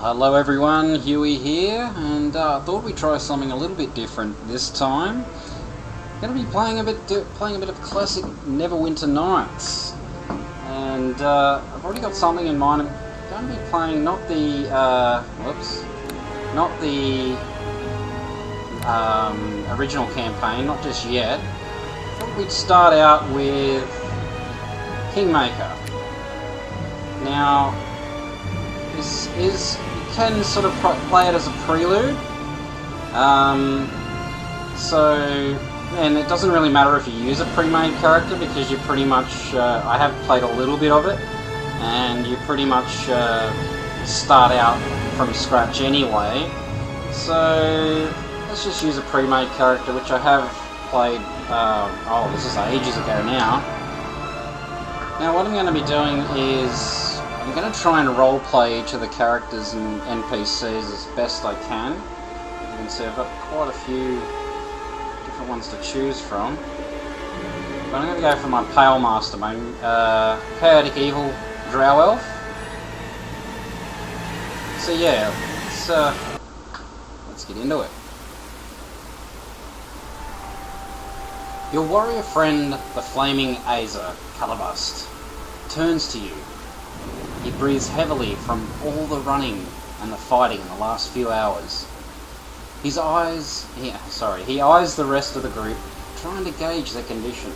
Hello everyone, Huey here, and thought we'd try something a little bit different this time. Going to be playing a bit of classic Neverwinter Nights, and I've already got something in mind. I'm going to be playing not the original campaign, not just yet. I thought we'd start out with Kingmaker. Now, you can sort of play it as a prelude, and it doesn't really matter if you use a pre-made character, because you pretty much, I have played a little bit of it, and you pretty much start out from scratch anyway. So let's just use a pre-made character, which I have played, this is ages ago now. Now what I'm going to be doing is I'm going to try and roleplay each of the characters and NPCs as best I can. You can see I've got quite a few different ones to choose from. But I'm going to go for my Pale Master, my Chaotic Evil Drow Elf. So yeah, let's get into it. Your warrior friend, the Flaming Azer, Calabast, turns to you. He breathes heavily from all the running and the fighting in the last few hours. He eyes the rest of the group, trying to gauge their condition.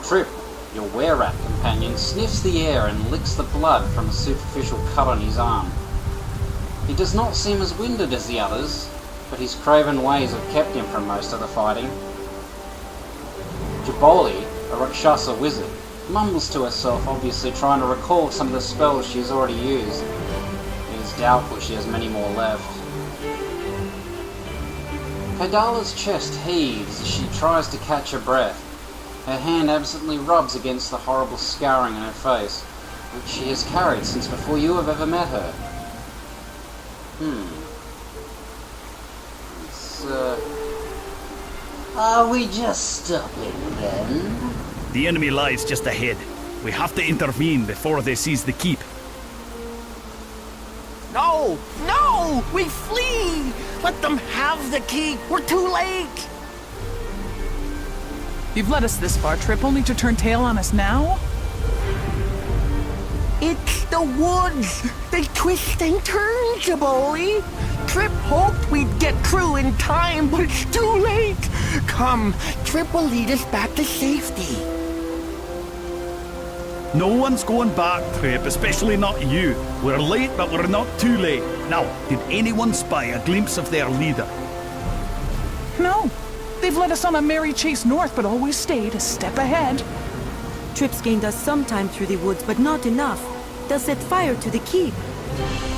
Trip, your were-rat companion, sniffs the air and licks the blood from a superficial cut on his arm. He does not seem as winded as the others, but his craven ways have kept him from most of the fighting. Jaboli, a Rakshasa wizard, mumbles to herself, obviously trying to recall some of the spells she has already used. It is doubtful she has many more left. Kadala's chest heaves as she tries to catch her breath. Her hand absently rubs against the horrible scarring on her face, which she has carried since before you have ever met her. Are we just stopping then? The enemy lies just ahead. We have to intervene before they seize the keep. No! No! We flee! Let them have the keep! We're too late! You've led us this far, Trip, only to turn tail on us now? It's the woods! They twist and turn, Jaboli! Trip hoped we'd get through in time, but it's too late! Come, Trip will lead us back to safety. No one's going back, Trip, especially not you. We're late, but we're not too late. Now, did anyone spy a glimpse of their leader? No. They've led us on a merry chase north, but always stayed a step ahead. Trip's gained us some time through the woods, but not enough. They'll set fire to the keep.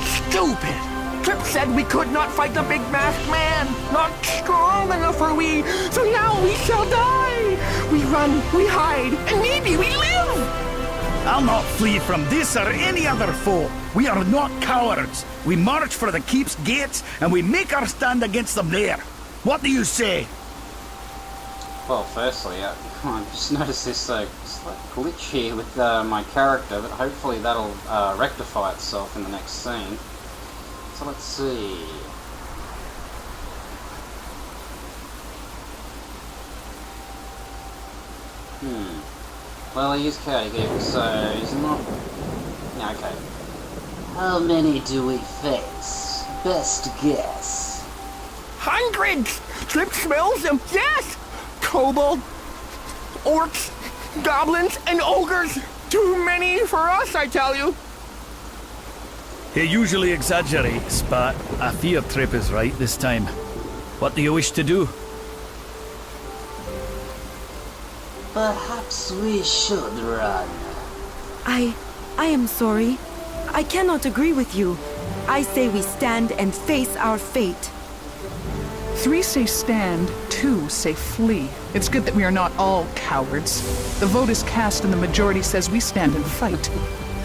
Stupid! Trip said we could not fight the big masked man! Not strong enough are we! So now we shall die! We run, we hide, and maybe we live! I'll not flee from this or any other foe. We are not cowards. We march for the keep's gates, and we make our stand against them there. What do you say? Well, firstly, I just noticed this slight glitch here with my character, but hopefully that'll rectify itself in the next scene. So let's see. Well, he is chaotic evil, so he's not... Yeah, okay. How many do we face? Best guess. Hundreds! Trip smells them, yes! Kobold, orcs, goblins, and ogres! Too many for us, I tell you! He usually exaggerates, but I fear Trip is right this time. What do you wish to do? Perhaps we should run. I am sorry. I cannot agree with you. I say we stand and face our fate. 3 say stand, 2 say flee. It's good that we are not all cowards. The vote is cast and the majority says we stand and fight.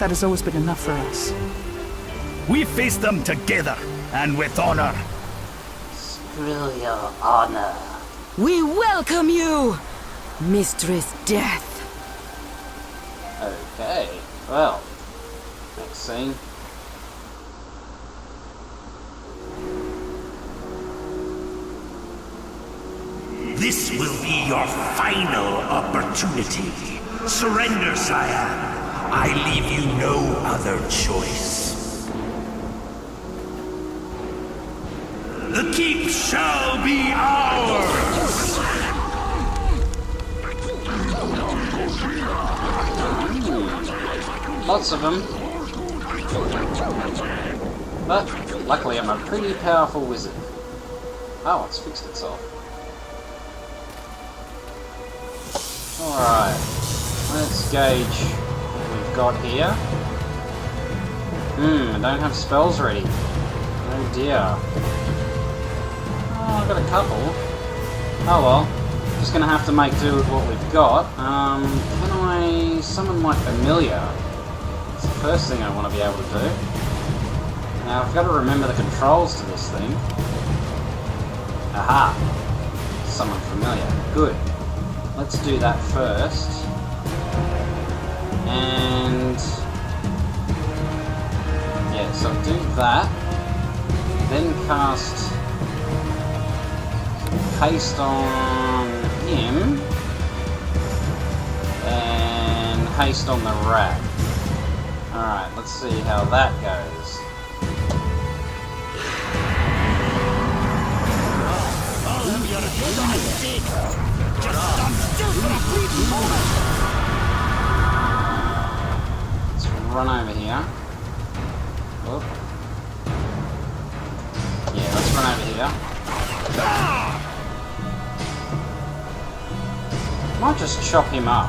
That has always been enough for us. We face them together, and with honor. Screw your honor. We welcome you, Mistress Death. Okay, well, next scene. This will be your final opportunity. Surrender, Cyan. I leave you no other choice. The keep shall be ours! Lots of them. But luckily I'm a pretty powerful wizard. Oh, it's fixed itself. Alright, let's gauge what we've got here. I don't have spells ready. Oh dear. Oh, I've got a couple. Oh well, just gonna have to make do with what we've got. Can I summon my familiar? It's the first thing I want to be able to do. Now I've got to remember the controls to this thing. Aha! Summon familiar. Good. Let's do that first. And yeah, so do that. Then cast haste on him. And haste on the rat. Alright, let's see how that goes. Let's run over here. Whoop. Yeah, let's run over here. Might just chop him up.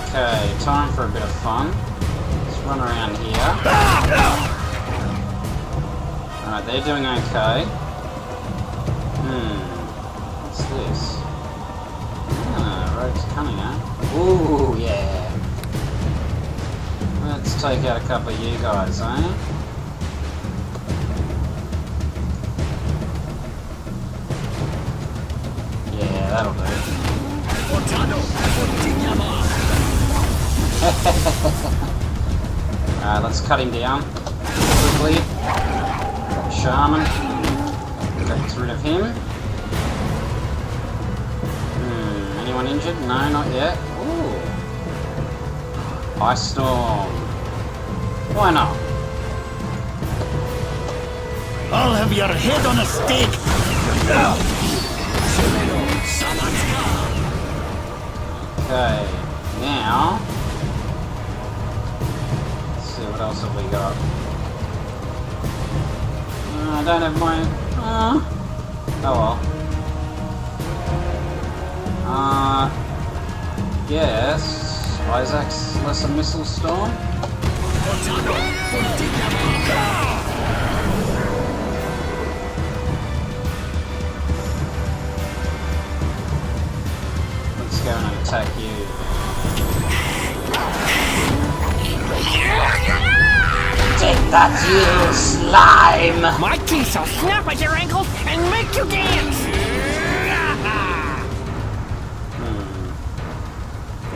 Okay, time for a bit of fun. Let's run around here. Alright, they're doing okay. What's this? Rogue's Cunning, eh? Ooh, yeah. Let's take out a couple of you guys, eh? Yeah, that'll do. Alright, let's cut him down quickly. Shaman. Gets rid of him. Anyone injured? No, not yet. Ooh. Ice Storm. Why not? I'll have your head on a stake! Okay, now let's see what else have we got. I don't have my. Oh well. Yes. Isaac's Lesser Missile Storm. Let's go and attack you. Take that, you slime! My teeth will snap at your ankles and make you dance!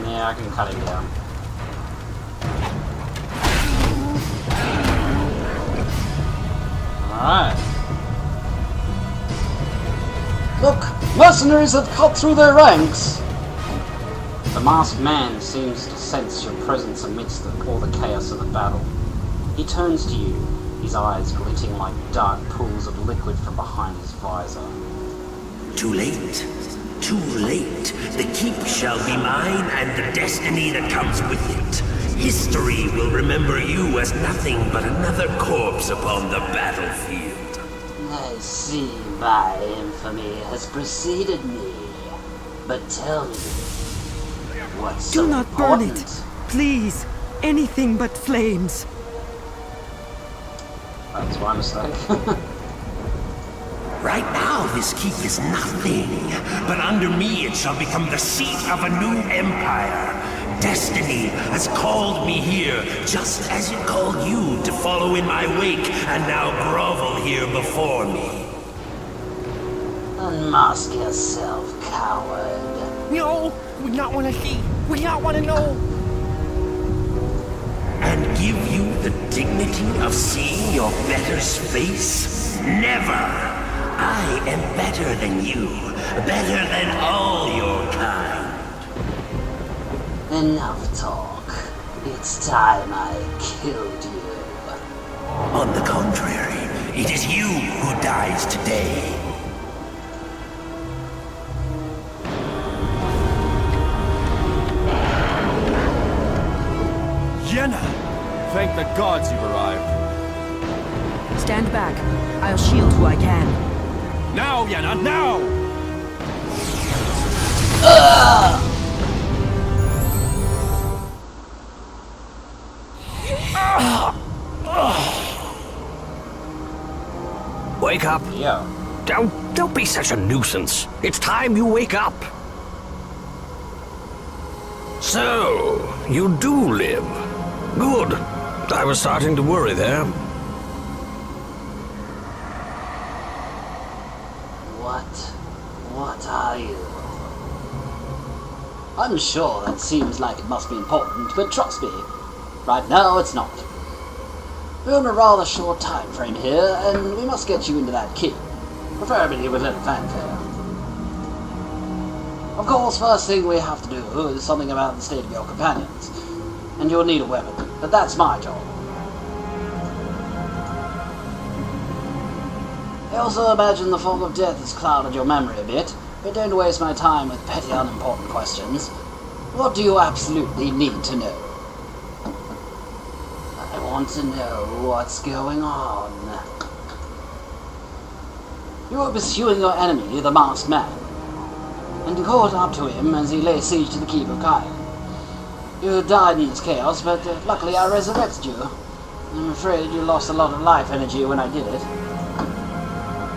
Yeah, I can cut him down. Alright. Look! Mercenaries have cut through their ranks! The masked man seems to sense your presence amidst all the chaos of the battle. He turns to you, his eyes glinting like dark pools of liquid from behind his visor. Too late. Too late. The keep shall be mine, and the destiny that comes with it. History will remember you as nothing but another corpse upon the battlefield. I see my infamy has preceded me. But tell me, what's so Do not burn important? it. Please. Anything but flames. That's my mistake. Right now, this keep is nothing, but under me it shall become the seat of a new empire. Destiny has called me here, just as it called you to follow in my wake, and now grovel here before me. Unmask yourself, coward. No, we not want to see. We not want to know. And give you the dignity of seeing your better's face? Never! I am better than you, better than all your kind. Enough talk. It's time I killed you. On the contrary, it is you who dies today. Yenna! Thank the gods you've arrived. Stand back. I'll shield who I can. Now, Yenna, now! Wake up. Yeah. Don't be such a nuisance. It's time you wake up. So, you do live. Good. I was starting to worry there. What are you? I'm sure that seems like it must be important, but trust me, right now it's not. We're on a rather short time frame here, and we must get you into that key, preferably with little fanfare. Of course, first thing we have to do is something about the state of your companions, and you'll need a weapon, but that's my job. I also imagine the fog of death has clouded your memory a bit, but don't waste my time with petty unimportant questions. What do you absolutely need to know? I want to know what's going on. You were pursuing your enemy, the Masked Man, and you caught up to him as he lay siege to the Keep of Kyle. You died in this chaos, but luckily I resurrected you. I'm afraid you lost a lot of life energy when I did it.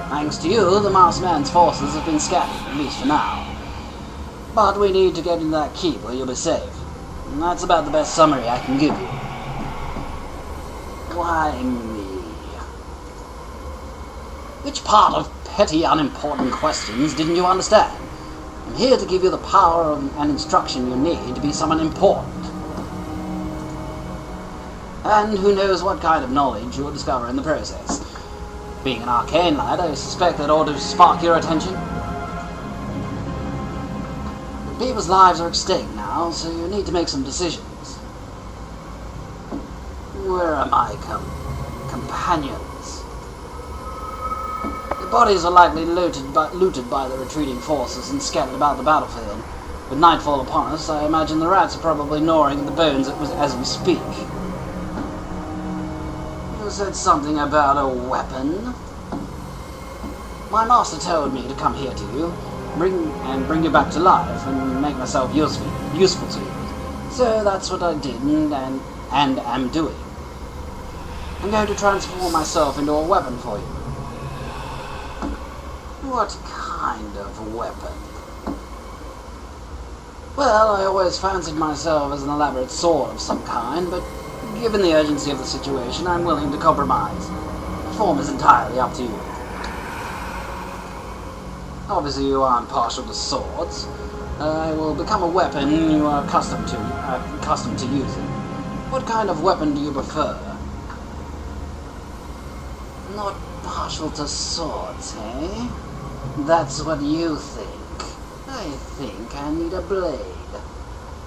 Thanks to you, the Masked Man's forces have been scattered, at least for now. But we need to get into that keep where you'll be safe. And that's about the best summary I can give you. Why me? Which part of petty, unimportant questions didn't you understand? I'm here to give you the power and instruction you need to be someone important. And who knows what kind of knowledge you'll discover in the process. Being an arcane lad, I suspect that ought to spark your attention. People's lives are at stake now, so you need to make some decisions. Where are my companions? Their bodies are likely looted by the retreating forces and scattered about the battlefield. With nightfall upon us, I imagine the rats are probably gnawing at the bones as we speak. You said something about a weapon. My master told me to come here to you, bring you back to life, and make myself useful to you. So that's what I did and am doing. I'm going to transform myself into a weapon for you. What kind of weapon? Well, I always fancied myself as an elaborate sword of some kind, but given the urgency of the situation, I'm willing to compromise. The form is entirely up to you. Obviously, you aren't partial to swords. I will become a weapon you are accustomed to using. What kind of weapon do you prefer? Not partial to swords, eh? That's what you think. I think I need a blade.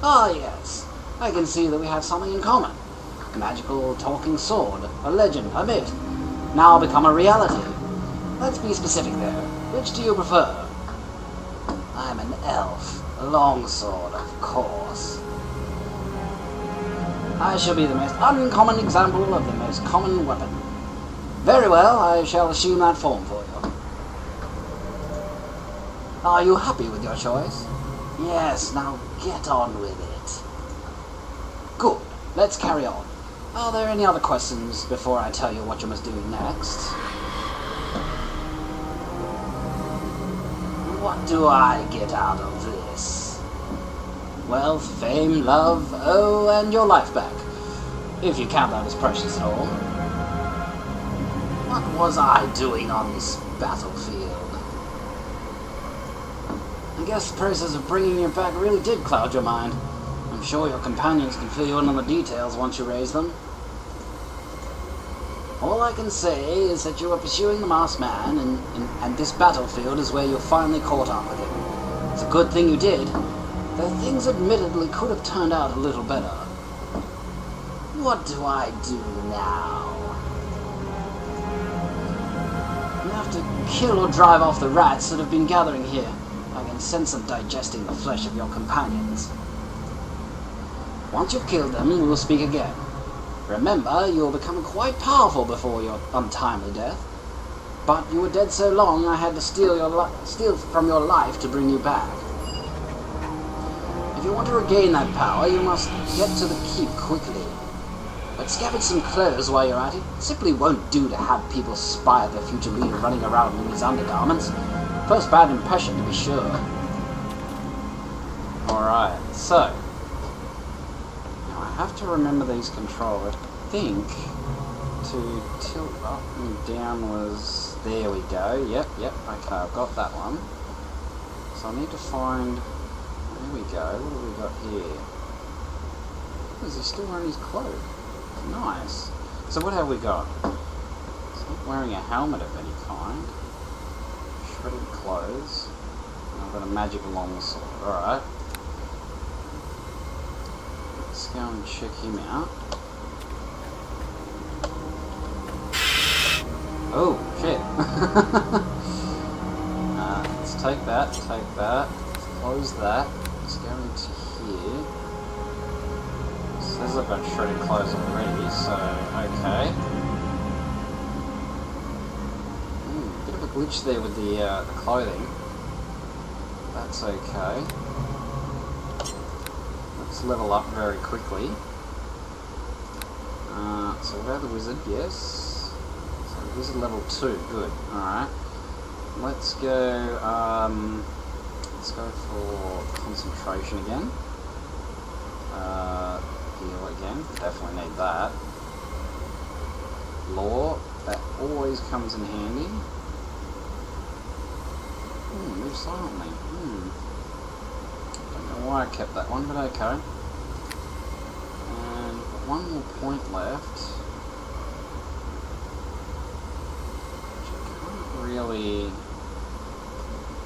Ah, yes. I can see that we have something in common. A magical talking sword, a legend, a myth, now become a reality. Let's be specific there. Which do you prefer? I'm an elf. A longsword, of course. I shall be the most uncommon example of the most common weapon. Very well, I shall assume that form for you. Are you happy with your choice? Yes, now get on with it. Good, let's carry on. Are there any other questions before I tell you what you must do next? What do I get out of this? Wealth, fame, love, oh, and your life back. If you count that as precious at all. What was I doing on this battlefield? I guess the process of bringing you back really did cloud your mind. I'm sure your companions can fill you in on the details once you raise them. All I can say is that you are pursuing the masked man, and this battlefield is where you finally caught up with him. It's a good thing you did, though things admittedly could have turned out a little better. What do I do now? You have to kill or drive off the rats that have been gathering here. I can sense them digesting the flesh of your companions. Once you've killed them, we will speak again. Remember, you will become quite powerful before your untimely death. But you were dead so long, I had to steal from your life to bring you back. If you want to regain that power, you must get to the keep quickly. But scavenge some clothes while you're at it. It simply won't do to have people spy at their future leader running around in his undergarments. First bad impression, to be sure. Alright, so I have to remember these controls. I think to tilt up and down was... There we go. Yep, okay, I've got that one. So I need to find... There we go. What have we got here? Is he still wearing his cloak? Nice. So what have we got? He's not wearing a helmet of any kind. Shredded clothes. And I've got a magic longsword. Alright. Let's go and check him out. Oh, shit. Let's take that, Let's close that. Let's go into here. It says I've got shredded clothes already, so okay. Bit of a glitch there with the clothing. That's okay. Let's level up very quickly. So we have the wizard, yes. So wizard level 2, good. Alright. Let's go for concentration again. Heal again, definitely need that. Law, that always comes in handy. Move silently. Don't know why I kept that one, but okay. And one more point left. Which I can't really...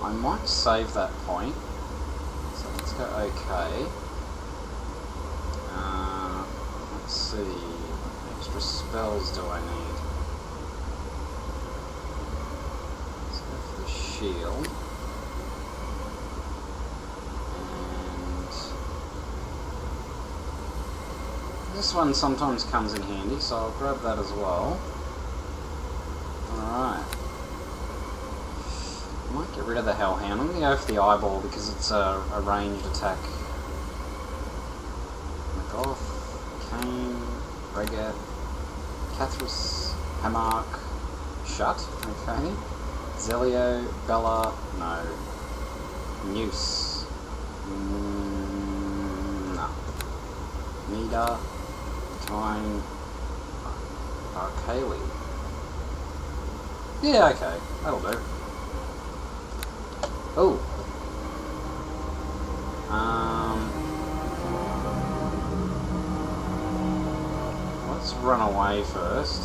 I might save that point. So let's go okay. Let's see. What extra spells do I need? Let's go for the shield. And this one sometimes comes in handy, so I'll grab that as well. Alright. I might get rid of the Hellhound. I'm going to go for the Eyeball because it's a ranged attack. Magoth, Kane, Regat, Cathris, Hamark, Shut, okay. Zelio, Bella, no. Noose. No. Nida, Tyne, Arcali. Yeah, okay, that'll do. Oh. Let's run away first.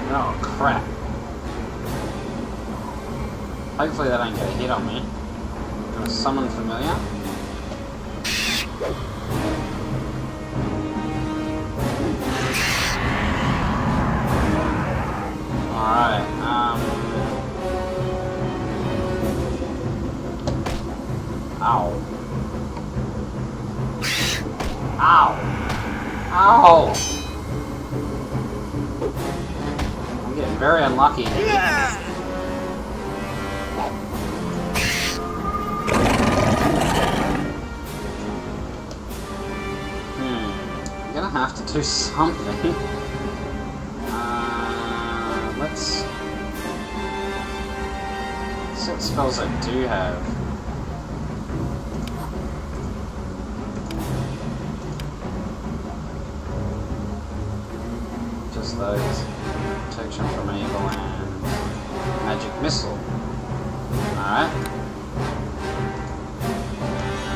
Oh crap. Hopefully they don't get a hit on me. I'm gonna summon familiar. Alright, Ow. Ow! Ow! I'm getting very unlucky. I'm gonna have to do something. Let's see what spells I do have. Just those. Protection from evil and magic missile. Alright.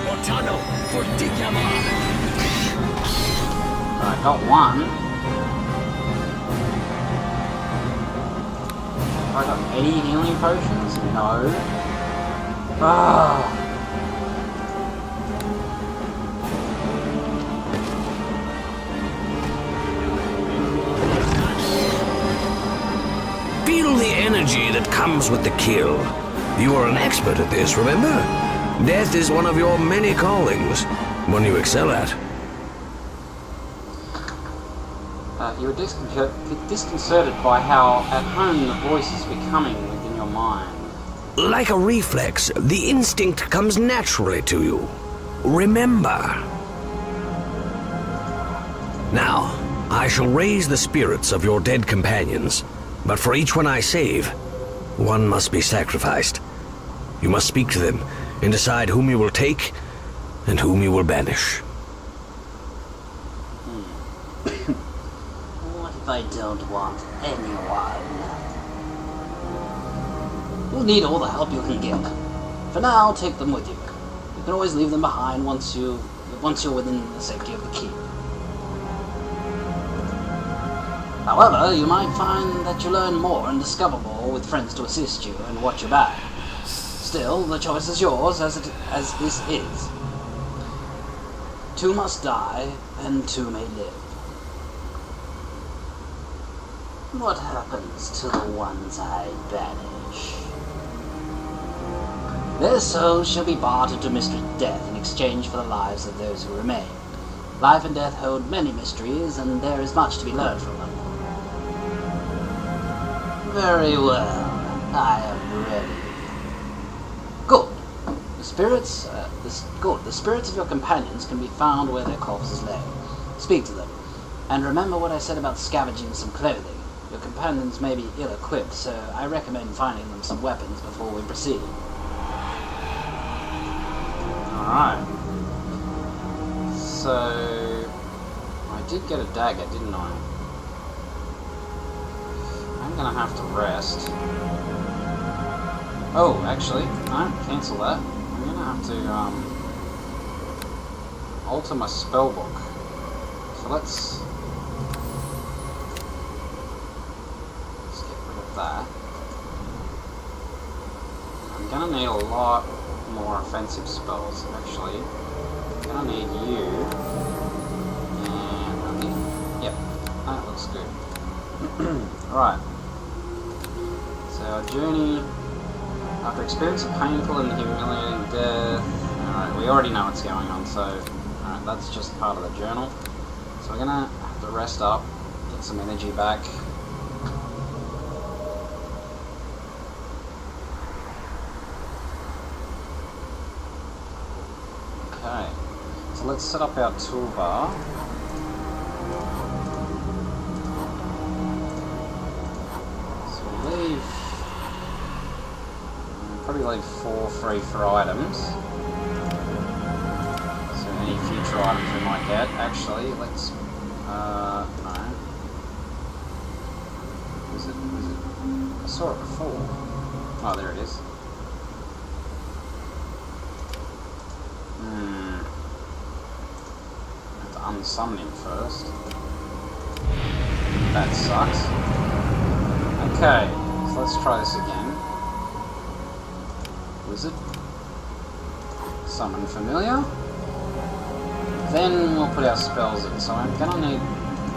Mortano for Dikama. Alright, I got one. Have I got any healing potions? No. Ah. Feel the energy that comes with the kill. You are an expert at this, remember? Death is one of your many callings, one you excel at. You were disconcerted by how at home the voice is becoming within your mind. Like a reflex, the instinct comes naturally to you. Remember. Now, I shall raise the spirits of your dead companions, but for each one I save, one must be sacrificed. You must speak to them and decide whom you will take and whom you will banish. What if I don't want anyone? You'll need all the help you can get. For now, take them with you. You can always leave them behind once you're within the safety of the keep. However, you might find that you learn more and discover more with friends to assist you and watch your back. Still, the choice is yours, as this is. Two must die, and two may live. What happens to the ones I banish? Their souls shall be bartered to Mistress Death in exchange for the lives of those who remain. Life and death hold many mysteries, and there is much to be learned from them. Very well, I am ready. Good. The spirits of your companions can be found where their corpses lay. Speak to them, and remember what I said about scavenging some clothing. Your companions may be ill-equipped, so I recommend finding them some weapons before we proceed. Alright. So, I did get a dagger, didn't I? I'm gonna have to rest. Oh, actually, no, cancel that. I'm gonna have to, alter my spellbook. So let's get rid of that. I'm gonna need a lot more offensive spells, actually. I'm gonna need you. And I need, yep, that looks good. Right. So our journey, after experiencing a painful and humiliating death, alright, we already know what's going on, so alright, that's just part of the journal. So we're gonna have to rest up, get some energy back. Okay, so let's set up our toolbar. Probably leave 4 free for items. So any future items we might get. Actually, let's no. Was it? I saw it before. Oh, there it is. I have to unsummon him first. That sucks. Okay, so let's try this again. Wizard. Summon familiar. Then we'll put our spells in. So I'm gonna need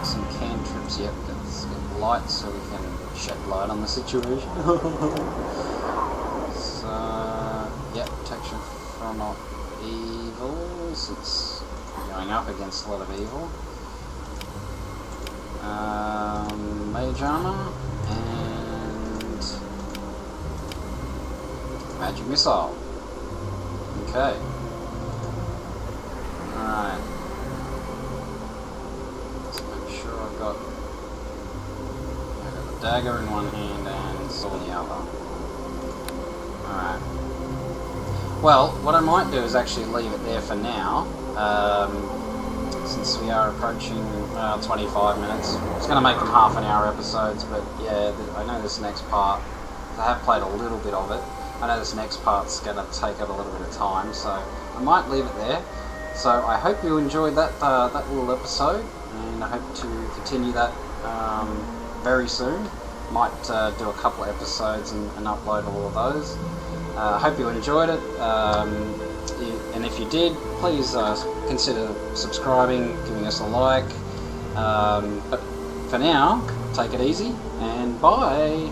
some cantrips. Yep, let's get light so we can shed light on the situation. So, yep, protection from evil, since we're going up against a lot of evil. Mage armor and magic missile. Okay. Alright. Let's make sure I've got the dagger in one hand and sword in the other. Alright. Well, what I might do is actually leave it there for now. Since we are approaching 25 minutes. It's going to make them half an hour episodes, but yeah, I know this next part, I have played a little bit of it. I know this next part's going to take up a little bit of time, so I might leave it there. So I hope you enjoyed that little episode, and I hope to continue that very soon. Might do a couple of episodes and upload all of those. I hope you enjoyed it, and if you did, please consider subscribing, giving us a like. But for now, take it easy, and bye!